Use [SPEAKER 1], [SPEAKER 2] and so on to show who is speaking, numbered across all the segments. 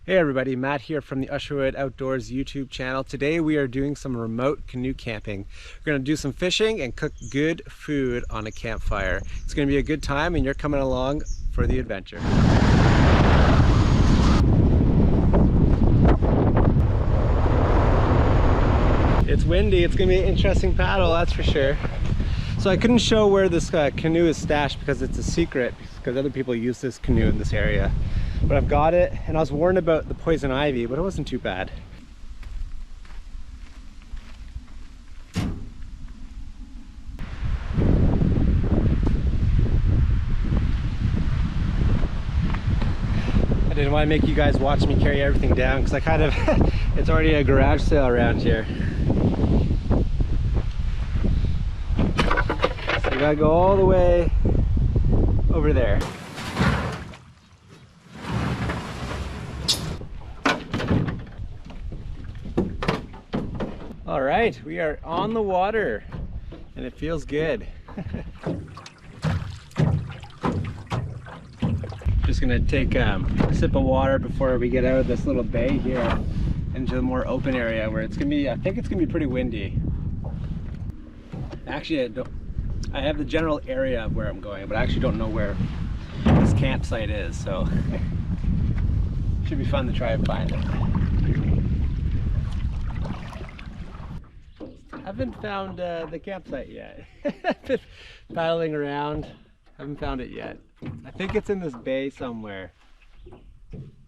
[SPEAKER 1] Hey everybody, Matt here from the Usherwood Outdoors YouTube channel. Today we are doing some remote canoe camping. We're going to do some fishing and cook good food on a campfire. It's going to be a good time and you're coming along for the adventure. It's windy, it's going to be an interesting paddle, that's for sure. So I couldn't show where this canoe is stashed because it's a secret, because other people use this canoe in this area. But I've got it, and I was warned about the poison ivy, but it wasn't too bad. I didn't want to make you guys watch me carry everything down, because I kind of, it's already a garage sale around here. So you gotta go all the way over there. All right, we are on the water and it feels good. Just gonna take a sip of water before we get out of this little bay here into the more open area where it's gonna be, I think it's gonna be pretty windy. Actually, I have the general area of where I'm going, but I actually don't know where this campsite is, so should be fun to try and find it. I haven't found the campsite yet. I've been paddling around, haven't found it yet. I think it's in this bay somewhere.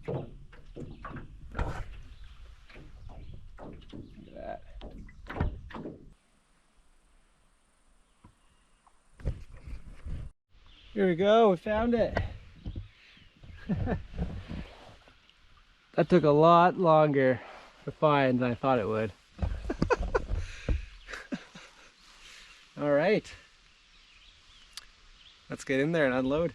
[SPEAKER 1] Look at that. Here we go, we found it. That took a lot longer to find than I thought it would. All right, let's get in there and unload.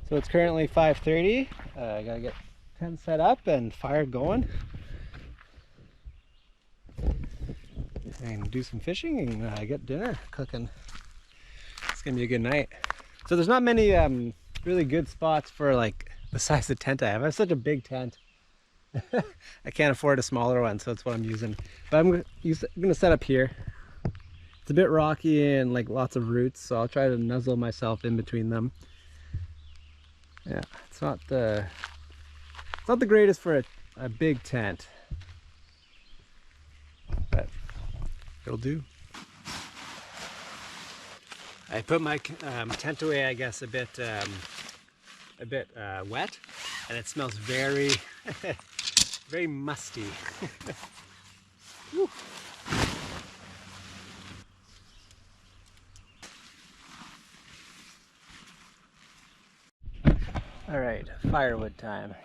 [SPEAKER 1] So it's currently 5:30. I gotta get tent set up and fire going. And do some fishing and get dinner cooking. It's gonna be a good night. So there's not many really good spots for like the size of tent I have. I have such a big tent. I can't afford a smaller one, so that's what I'm using. But I'm gonna set up here. It's a bit rocky and like lots of roots, so I'll try to nuzzle myself in between them. Yeah, it's not the greatest for a big tent, but it'll do. I put my tent away, I guess, a bit wet, and it smells very, very musty. All right, firewood time.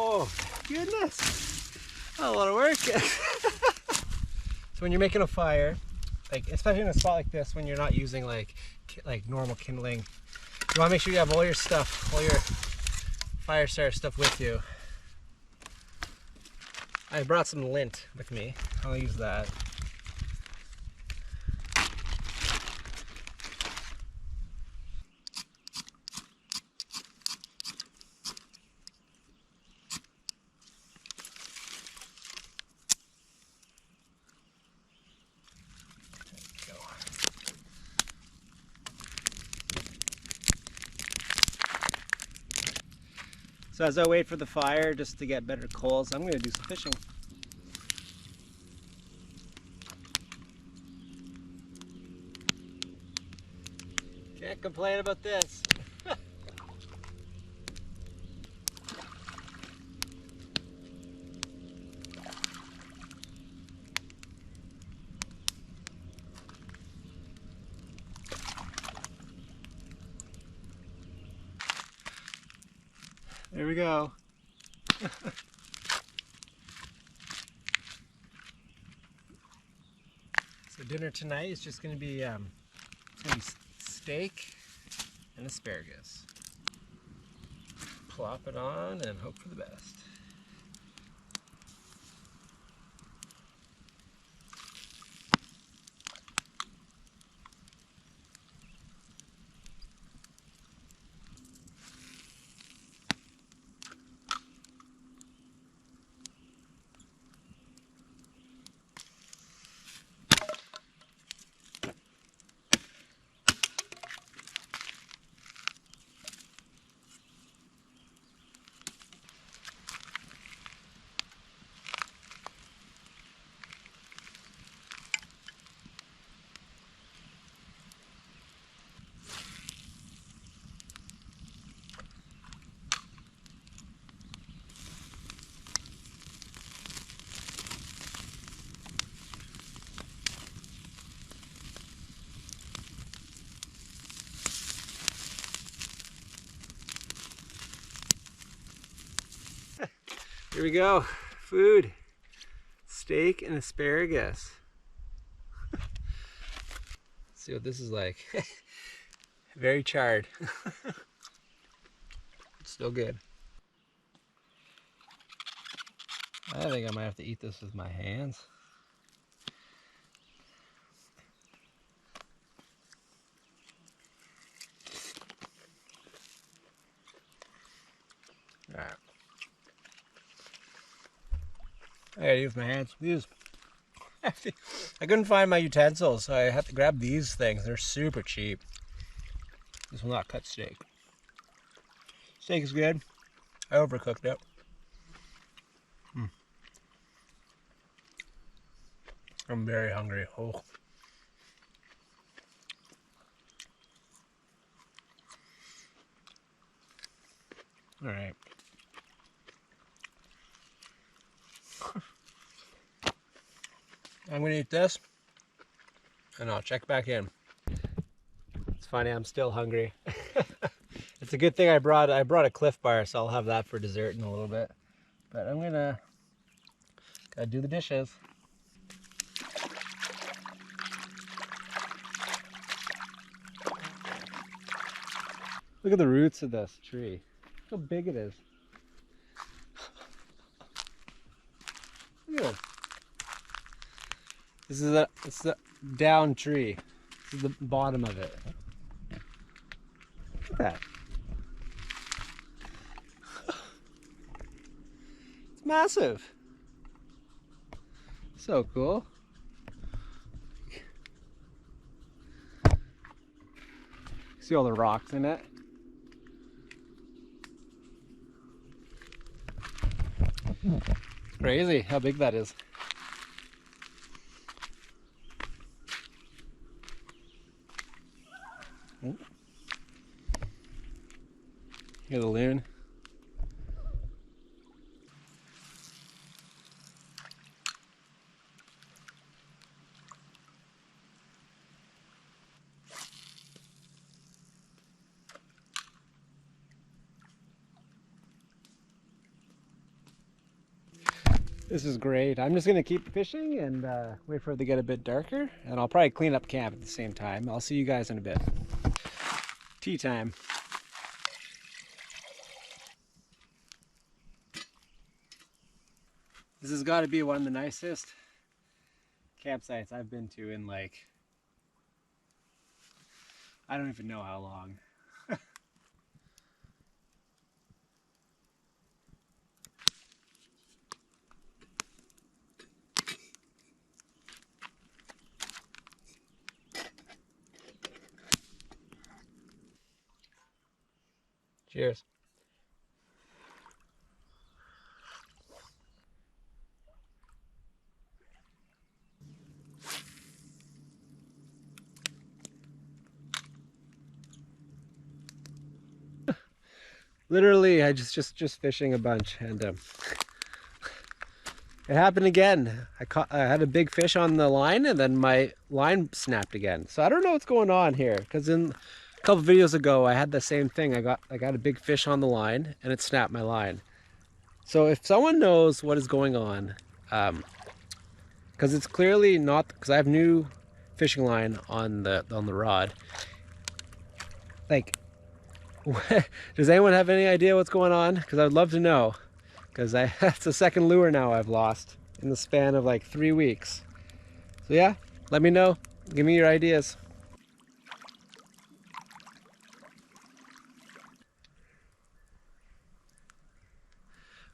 [SPEAKER 1] Oh goodness, a lot of work. So when you're making a fire, like especially in a spot like this when you're not using like normal kindling, you want to make sure you have all your stuff, all your fire starter stuff with you. I brought some lint with me, I'll use that. So as I wait for the fire just to get better coals, I'm gonna do some fishing. Can't complain about this. There we go. So dinner tonight is just going to be steak and asparagus. Plop it on and hope for the best. Here we go. Food. Steak and asparagus. Let's see what this is like. Very charred. It's still good. I think I might have to eat this with my hands. All right. I gotta use my hands. I couldn't find my utensils, so I had to grab these things. They're super cheap. This will not cut steak. Steak is good. I overcooked it. I'm very hungry. Oh. All right. I'm gonna eat this and I'll check back in. It's funny, I'm still hungry. It's a good thing I brought a Cliff Bar, so I'll have that for dessert in a little bit. But I'm gotta do the dishes. Look at the roots of this tree. Look how big it is. Look at it. It's the down tree. This is the bottom of it. Look at that. It's massive. So cool. See all the rocks in it? It's crazy how big that is. Here's the loon. This is great. I'm just gonna keep fishing and wait for it to get a bit darker, and I'll probably clean up camp at the same time. I'll see you guys in a bit. Tea time. This has got to be one of the nicest campsites I've been to in like, I don't even know how long. Cheers. Literally, I just fishing a bunch, and it happened again. I had a big fish on the line, and then my line snapped again. So I don't know what's going on here, because in a couple videos ago, I had the same thing. I got a big fish on the line, and it snapped my line. So if someone knows what is going on, because it's clearly not, because I have new fishing line on the rod. Like, does anyone have any idea what's going on? Because I would love to know. Because that's the second lure now I've lost in the span of like 3 weeks. So yeah, let me know. Give me your ideas.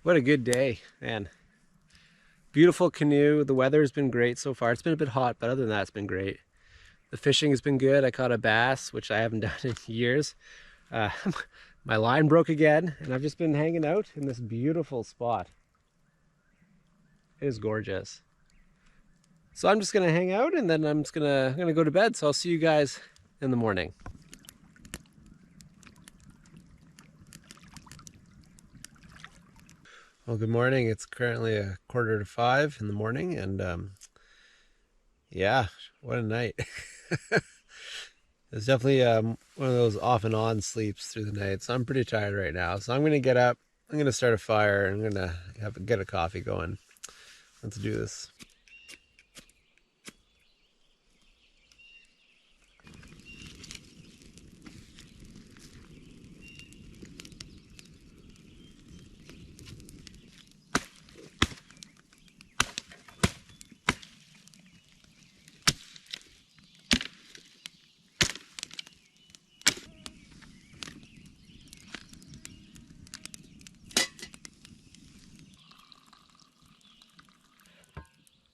[SPEAKER 1] What a good day, man. Beautiful canoe. The weather's been great so far. It's been a bit hot, but other than that, it's been great. The fishing has been good. I caught a bass, which I haven't done in years. My line broke again, and I've just been hanging out in this beautiful spot. It is gorgeous. So I'm just gonna hang out, and then I'm gonna go to bed. So I'll see you guys in the morning. Well, good morning. It's currently 4:45 in the morning, and yeah, what a night. It's definitely one of those off and on sleeps through the night. So I'm pretty tired right now. So I'm gonna get up. I'm gonna start a fire. I'm gonna get a coffee going. Let's do this.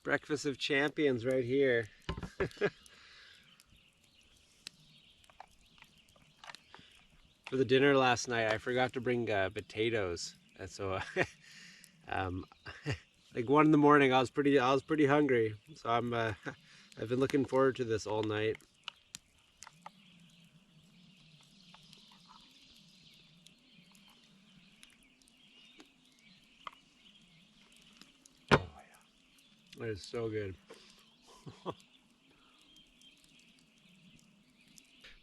[SPEAKER 1] Breakfast of champions right here. For the dinner last night, I forgot to bring potatoes, and so like 1 in the morning, I was pretty hungry. So I've been looking forward to this all night. Oh yeah, it is so good.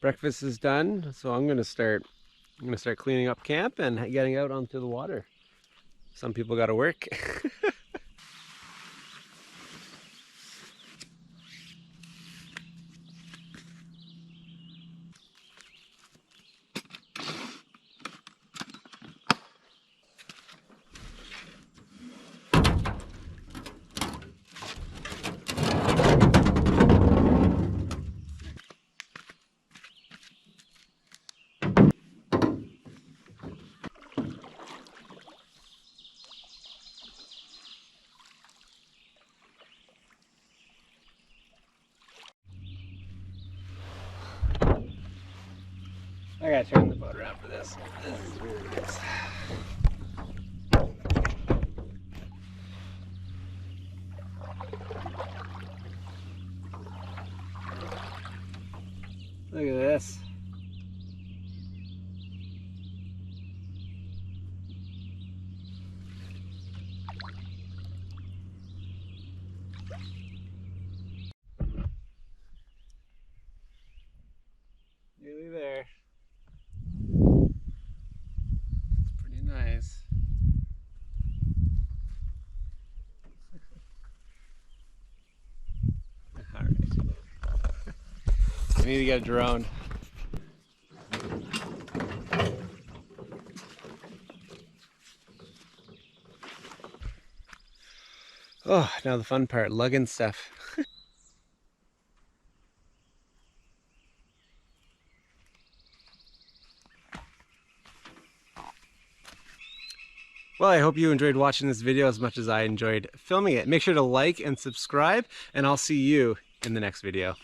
[SPEAKER 1] Breakfast is done, so I'm gonna start cleaning up camp and getting out onto the water. Some people gotta work. I gotta turn the boat around for this. This is really nice. Look at this. Nearly there. Pretty nice. All right. I need to get a drone. Oh, now the fun part, lugging stuff. Well, I hope you enjoyed watching this video as much as I enjoyed filming it. Make sure to like and subscribe, and I'll see you in the next video.